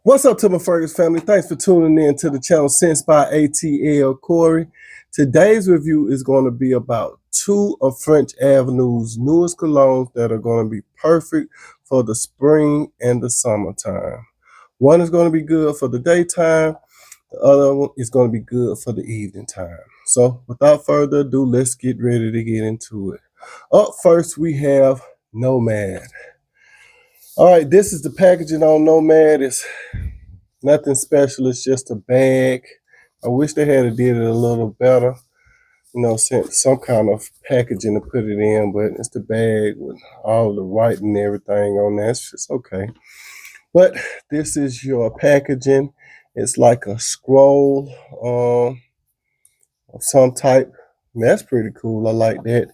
What's up to my Fergus family? Thanks for tuning in to the channel Sense by ATL Corey. Today's review is going to be about two of French Avenue's newest colognes that are going to be perfect for the spring and the summertime. One is going to be good for the daytime. The other one is going to be good for the evening time. So without further ado, let's get ready to get into it. Up first, we have Nomad. All right, this is the packaging on Nomad. It's nothing special. It's just a bag. I wish they had did it a little better. Sent some kind of packaging to put it in, but it's the bag with all the writing and everything on that. It's just okay. But this is your packaging. It's like a scroll of some type. And that's pretty cool. I like that.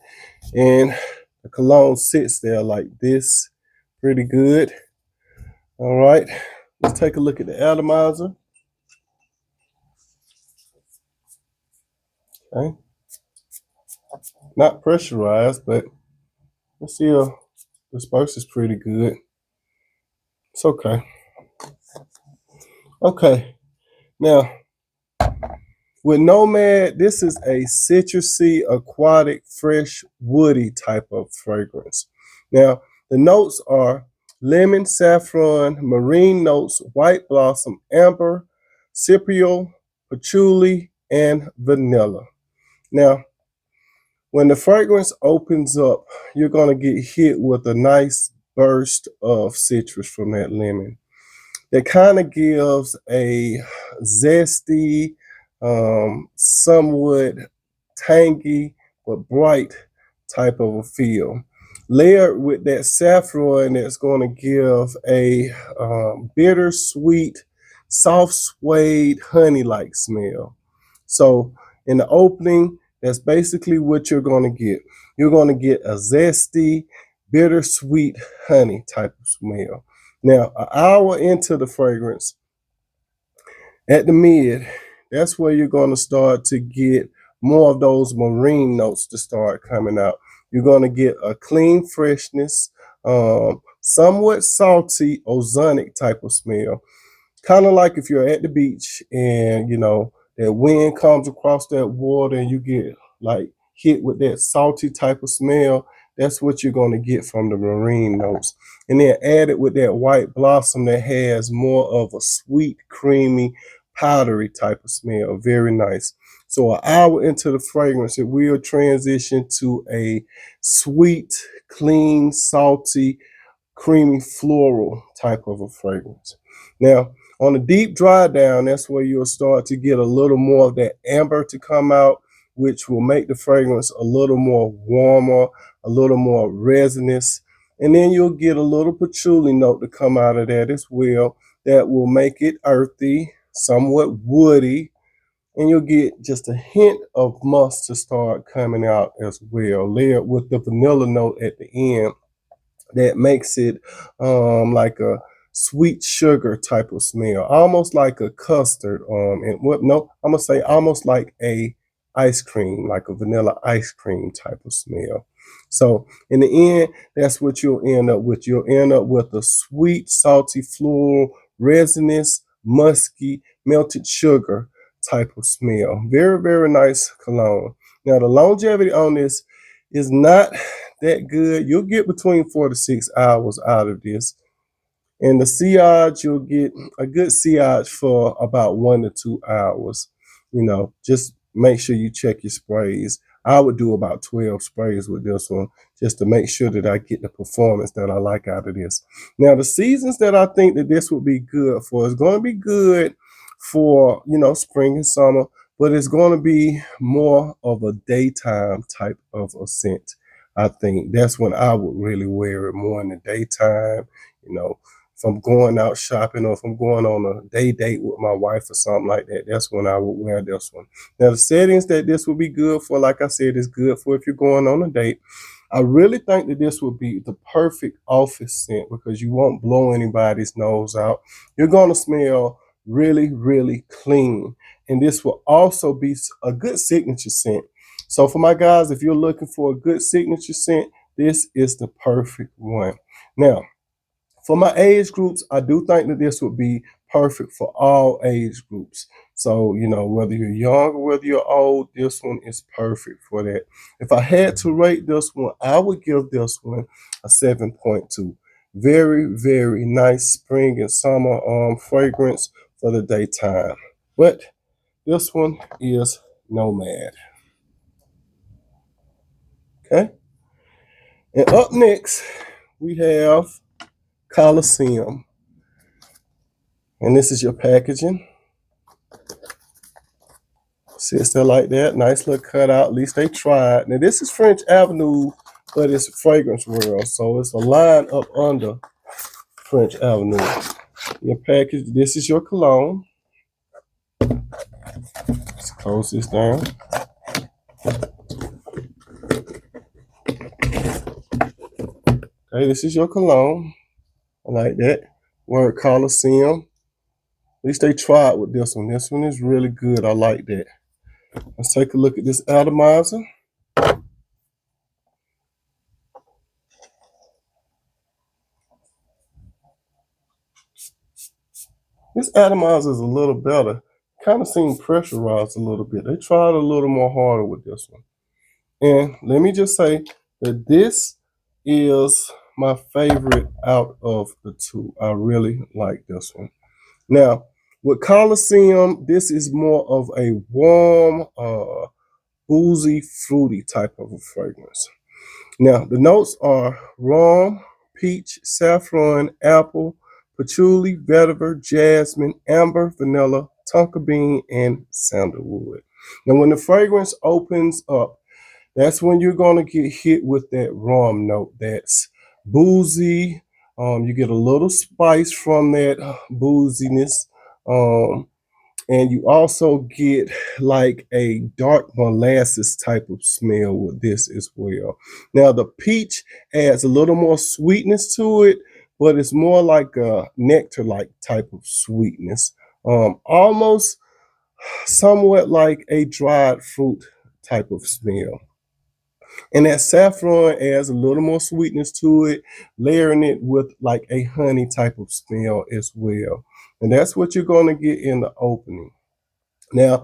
And the cologne sits there like this. Pretty good. All right. Let's take a look at the atomizer. Okay. Not pressurized, but let's see, disperses pretty good. It's okay. Okay. Now, with Nomad, this is a citrusy, aquatic, fresh, woody type of fragrance. Now, the notes are lemon, saffron, marine notes, white blossom, amber, cypriol, patchouli, and vanilla. Now, when the fragrance opens up, you're going to get hit with a nice burst of citrus from that lemon. That kind of gives a zesty, somewhat tangy, but bright type of a feel. Layered with that saffron, that's going to give a bittersweet, soft suede, honey-like smell. So in the opening, that's basically what you're going to get. You're going to get a zesty, bittersweet honey type of smell. Now, an hour into the fragrance, at the mid, that's where you're going to start to get more of those marine notes to start coming out. You're going to get a clean freshness, somewhat salty, ozonic type of smell. Kind of like if you're at the beach and, that wind comes across that water and you get like hit with that salty type of smell. That's what you're going to get from the marine notes. And then add it with that white blossom that has more of a sweet, creamy, powdery type of smell. Very nice. So an hour into the fragrance, it will transition to a sweet, clean, salty, creamy, floral type of a fragrance. Now, on the deep dry down, that's where you'll start to get a little more of that amber to come out, which will make the fragrance a little more warmer, a little more resinous. And then you'll get a little patchouli note to come out of that as well. That will make it earthy, somewhat woody, and you'll get just a hint of musk to start coming out as well, layered with the vanilla note at the end. That makes it like a sweet sugar type of smell, almost like a custard. And what? No, I'm gonna say almost like a ice cream, like a vanilla ice cream type of smell. So in the end, that's what you'll end up with. You'll end up with a sweet, salty, floral, resinous, musky, melted sugar type of smell. Very, very nice cologne. Now the longevity on this is not that good. You'll get between 4 to 6 hours out of this. And the sillage, you'll get a good sillage for about 1 to 2 hours. Just make sure you check your sprays. I would do about 12 sprays with this one just to make sure that I get the performance that I like out of this. Now, the seasons that I think that this would be good for is going to be good for, spring and summer, but it's going to be more of a daytime type of a scent. I think that's when I would really wear it more in the daytime. If I'm going out shopping or if I'm going on a day date with my wife or something like that, that's when I would wear this one. Now, the settings that this would be good for, like I said, is good for if you're going on a date. I really think that this would be the perfect office scent because you won't blow anybody's nose out. You're going to smell really, really clean. And this will also be a good signature scent. So for my guys, if you're looking for a good signature scent, this is the perfect one. Now, for my age groups, I do think that this would be perfect for all age groups. So, whether you're young or whether you're old, this one is perfect for that. If I had to rate this one, I would give this one a 7.2. Very, very nice spring and summer fragrance for the daytime. But this one is Nomad. Okay. And up next, we have Coliseum. And this is your packaging. Sits there like that. Nice little cutout. At least they tried. Now, this is French Avenue, but it's Fragrance World. So it's a line up under French Avenue. Your package. This is your cologne. Let's close this down. Okay, this is your cologne. I like that. Word Coliseum. At least they tried with this one. This one is really good. I like that. Let's take a look at this atomizer. This atomizer is a little better. Kind of seemed pressurized a little bit. They tried a little more harder with this one. And let me just say that this is my favorite out of the two. I really like this one. Now, with Coliseum, this is more of a warm, boozy, fruity type of a fragrance. Now, the notes are rum, peach, saffron, apple, patchouli, vetiver, jasmine, amber, vanilla, tonka bean, and sandalwood. Now, when the fragrance opens up, that's when you're going to get hit with that rum note. That's boozy. You get a little spice from that booziness. Um, and you also get like a dark molasses type of smell with this as well. Now, the peach adds a little more sweetness to it, but it's more like a nectar like type of sweetness. Almost somewhat like a dried fruit type of smell. And that saffron adds a little more sweetness to it, layering it with like a honey type of smell as well. And that's what you're going to get in the opening. Now,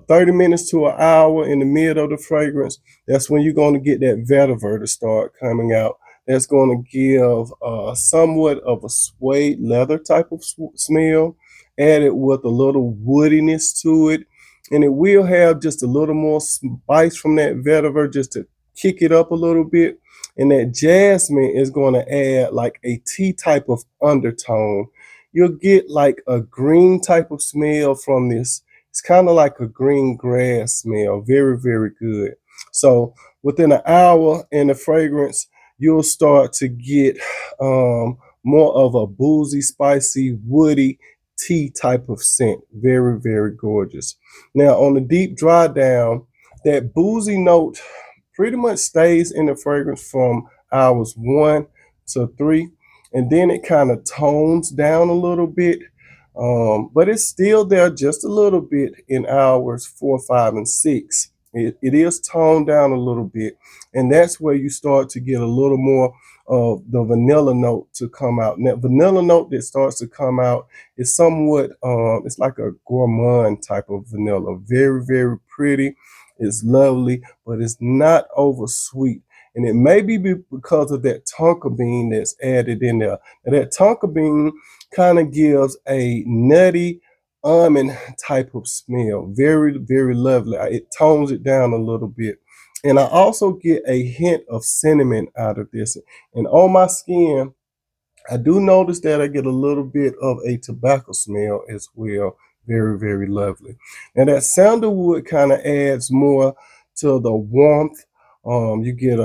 30 minutes to an hour in the middle of the fragrance, that's when you're going to get that vetiver to start coming out. That's going to give somewhat of a suede leather type of smell, added with a little woodiness to it. And it will have just a little more spice from that vetiver just to kick it up a little bit. And that jasmine is going to add like a tea type of undertone. You'll get like a green type of smell from this. It's kind of like a green grass smell. Very, very good. So within an hour in the fragrance, you'll start to get more of a boozy, spicy, woody tea type of scent. Very, very gorgeous. Now on the deep dry down, that boozy note pretty much stays in the fragrance from hours 1 to 3. And then it kind of tones down a little bit. But it's still there just a little bit in hours 4, 5, and 6. It is toned down a little bit, and that's where you start to get a little more of the vanilla note to come out. And that vanilla note that starts to come out is somewhat, it's like a gourmand type of vanilla. Very, very pretty. It's lovely, but it's not over sweet. And it may be because of that tonka bean that's added in there. Now, that tonka bean kind of gives a nutty almond type of smell. Very, very lovely. It tones it down a little bit. And I also get a hint of cinnamon out of this. And on my skin, I do notice that I get a little bit of a tobacco smell as well. Very, very lovely. Now that sandalwood kind of adds more to the warmth. You get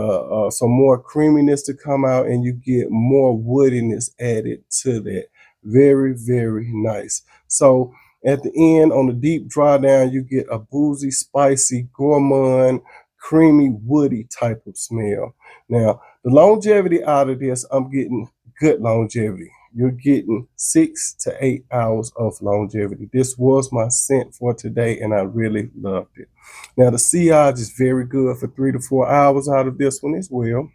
some more creaminess to come out, and you get more woodiness added to that. Very, very nice. So at the end, on the deep dry down, you get a boozy, spicy, gourmand, creamy, woody type of smell. Now, the longevity out of this, I'm getting good longevity. You're getting 6 to 8 hours of longevity. This was my scent for today, and I really loved it. Now, the sillage is very good for 3 to 4 hours out of this one as well.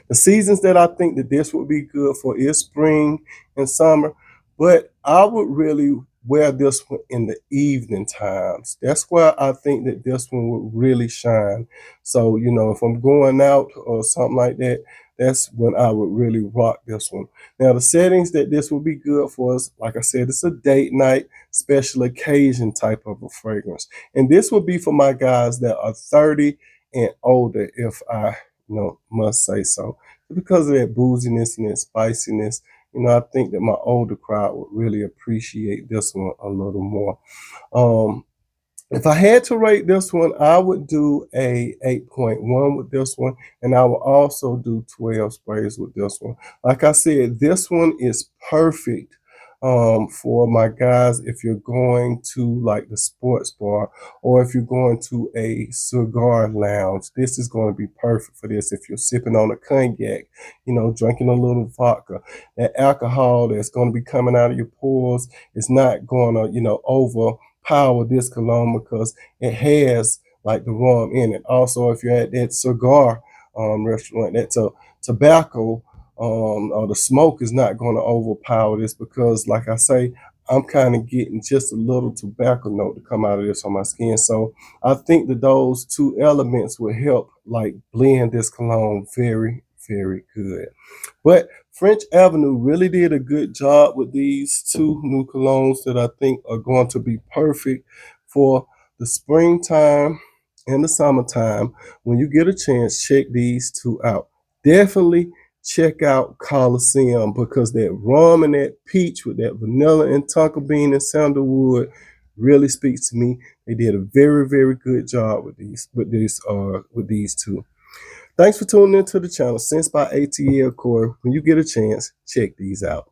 The seasons that I think that this would be good for is spring and summer. But I would really wear this one in the evening times. That's where I think that this one would really shine. So, if I'm going out or something like that, that's when I would really rock this one. Now, the settings that this would be good for is, like I said, it's a date night, special occasion type of a fragrance. And this would be for my guys that are 30 and older, if I, must say so. Because of that booziness and that spiciness, I think that my older crowd would really appreciate this one a little more. Um, if I had to rate this one, I would do a 8.1 with this one, and I would also do 12 sprays with this one. Like I said, this one is perfect for my guys if you're going to like the sports bar or if you're going to a cigar lounge. This is going to be perfect for this. If you're sipping on a cognac, drinking a little vodka, that alcohol that's going to be coming out of your pores is not going to, overpower this cologne because it has like the rum in it. Also, if you're at that cigar restaurant, that tobacco or the smoke is not going to overpower this because, like I say, I'm kind of getting just a little tobacco note to come out of this on my skin. So I think that those two elements will help like blend this cologne very, very good. But French Avenue really did a good job with these two new colognes that I think are going to be perfect for the springtime and the summertime. When you get a chance, check these two out. Definitely check out Coliseum because that rum and that peach with that vanilla and tonka bean and sandalwood really speaks to me. They did a very, very good job with these two. Thanks for tuning into the channel. Sense by ATL Core. When you get a chance, check these out.